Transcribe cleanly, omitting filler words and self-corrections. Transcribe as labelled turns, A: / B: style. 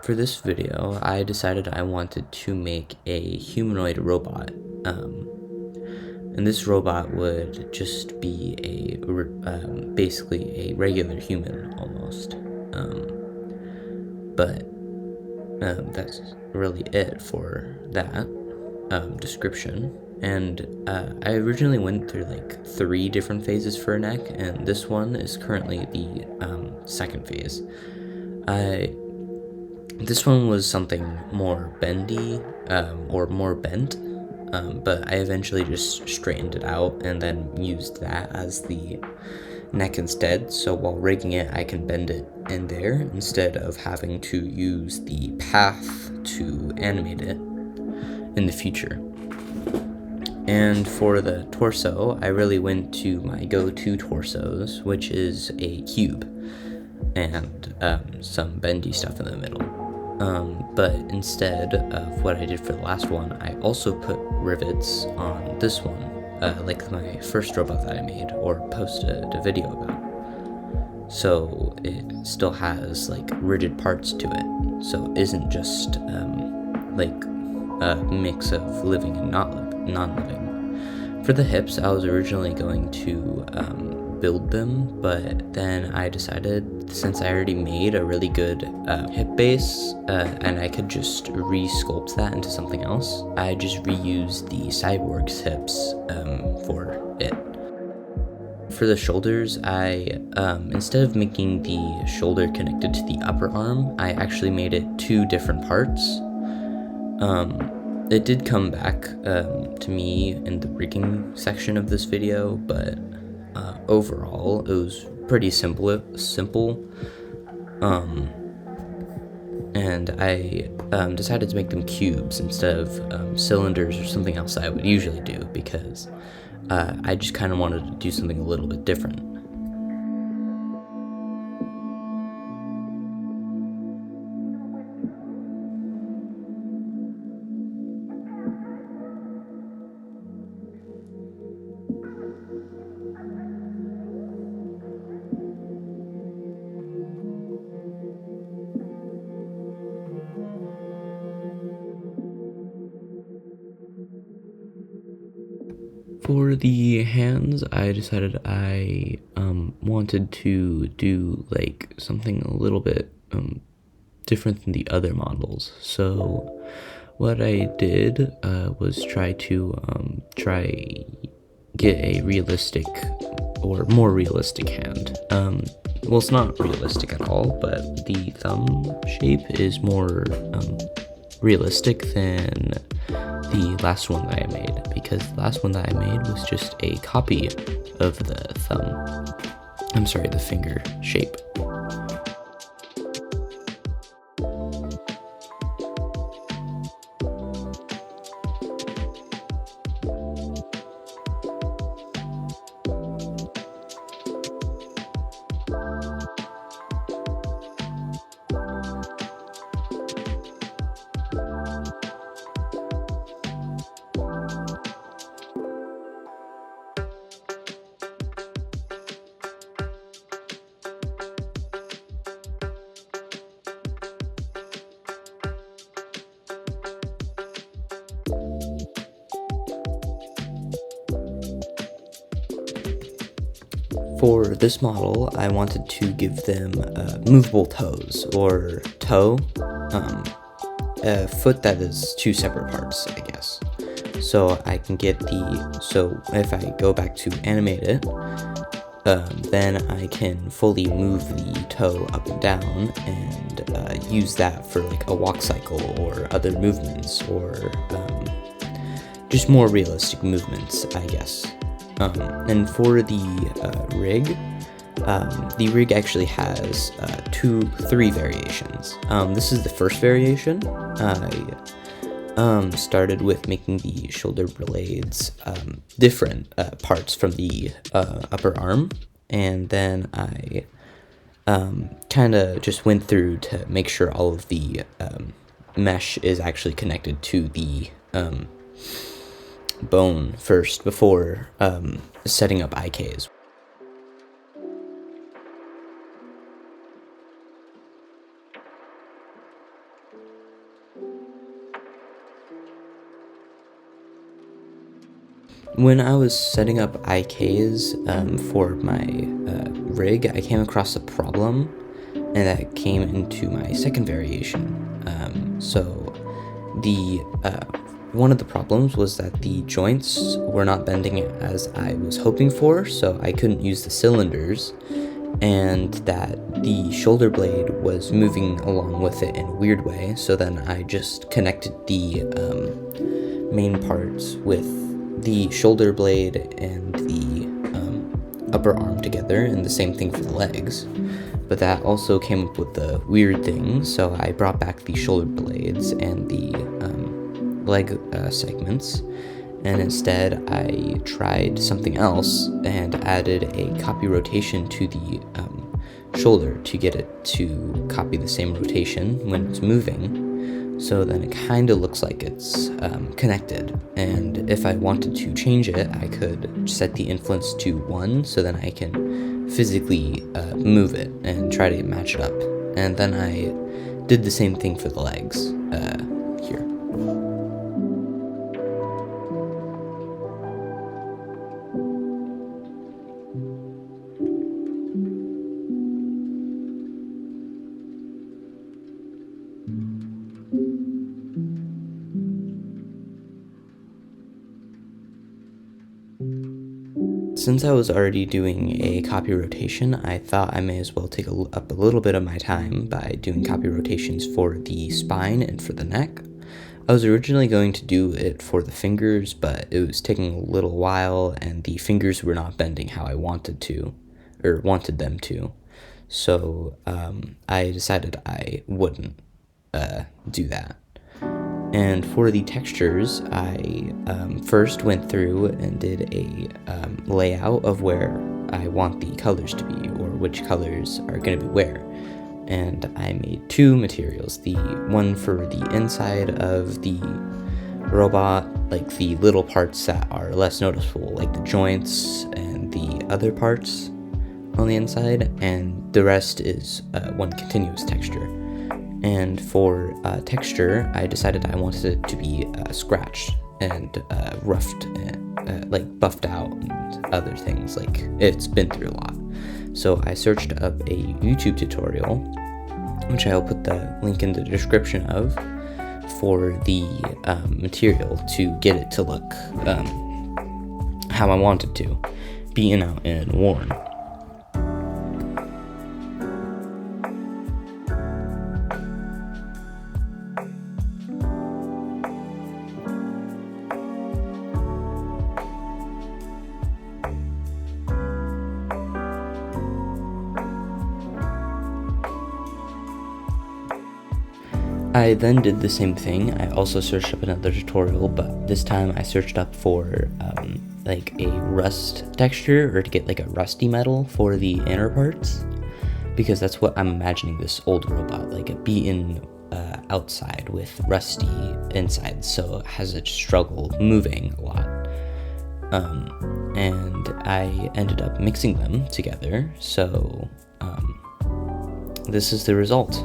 A: For this video, I decided I wanted to make a humanoid robot. And this robot would just be basically a regular human almost. But that's really it for that description. And I originally went through like 3 different phases for a neck, and this one is currently the second phase. This one was something more bendy, or more bent, but I eventually just straightened it out and then used that as the neck instead. So while rigging it, I can bend it in there instead of having to use the path to animate it in the future. And for the torso, I really went to my go-to torsos, which is a cube and some bendy stuff in the middle. But instead of what I did for the last one, I also put rivets on this one, like my first robot that I made or posted a video about. So it still has like rigid parts to it, so it isn't just like a mix of living and non-living. For the hips, I was originally going to build them, but then I decided, since I already made a really good hip base and I could just re-sculpt that into something else, I just reused the Cyborg's hips for it. For the shoulders, I instead of making the shoulder connected to the upper arm, I actually made it 2 different parts. It did come back to me in the rigging section of this video, but overall it was pretty simple. And I decided to make them cubes instead of cylinders or something else I would usually do, because I just kind of wanted to do something a little bit different. For the hands, I decided I wanted to do like something a little bit different than the other models. So what I did was try get a realistic or more realistic hand. Well, it's not realistic at all, but the thumb shape is more realistic than the last one that I made, because the last one that I made was just a copy of the finger shape. For this model, I wanted to give them movable toes, or toe, a foot that is 2 separate parts, I guess. So I can get so if I go back to animate it, then I can fully move the toe up and down and use that for like a walk cycle or other movements, or just more realistic movements, I guess. And for the rig actually has 3 variations. This is the first variation. I started with making the shoulder blades different parts from the upper arm, and then I kind of just went through to make sure all of the mesh is actually connected to the bone first before setting up IKs. When I was setting up IKs for my rig, I came across a problem, and that came into my second variation. So the one of the problems was that the joints were not bending as I was hoping for, so I couldn't use the cylinders, and that the shoulder blade was moving along with it in a weird way. So then I just connected the main parts with the shoulder blade and the upper arm together, and the same thing for the legs. But that also came up with the weird thing, so I brought back the shoulder blades and the leg segments, and instead I tried something else and added a copy rotation to the shoulder to get it to copy the same rotation when it's moving. So then it kind of looks like it's connected, and if I wanted to change it, I could set the influence to 1, so then I can physically move it and try to match it up. And then I did the same thing for the legs here. Since I was already doing a copy rotation, I thought I may as well take up a little bit of my time by doing copy rotations for the spine and for the neck. I was originally going to do it for the fingers, but it was taking a little while, and the fingers were not bending how I wanted them to. So I decided I wouldn't do that. And for the textures, I first went through and did a layout of where I want the colors to be, or which colors are going to be where. And I made 2 materials, the one for the inside of the robot, like the little parts that are less noticeable, like the joints and the other parts on the inside, and the rest is one continuous texture. And for texture, I decided I wanted it to be scratched and roughed, and like buffed out and other things, like it's been through a lot. So I searched up a YouTube tutorial, which I'll put the link in the description of, for the material to get it to look how I want it to, beaten out and worn. I then did the same thing. I also searched up another tutorial, but this time I searched up for like a rust texture, or to get like a rusty metal for the inner parts, because that's what I'm imagining this old robot, like a beaten outside with rusty inside, so it has a struggle moving a lot. And I ended up mixing them together, so this is the result.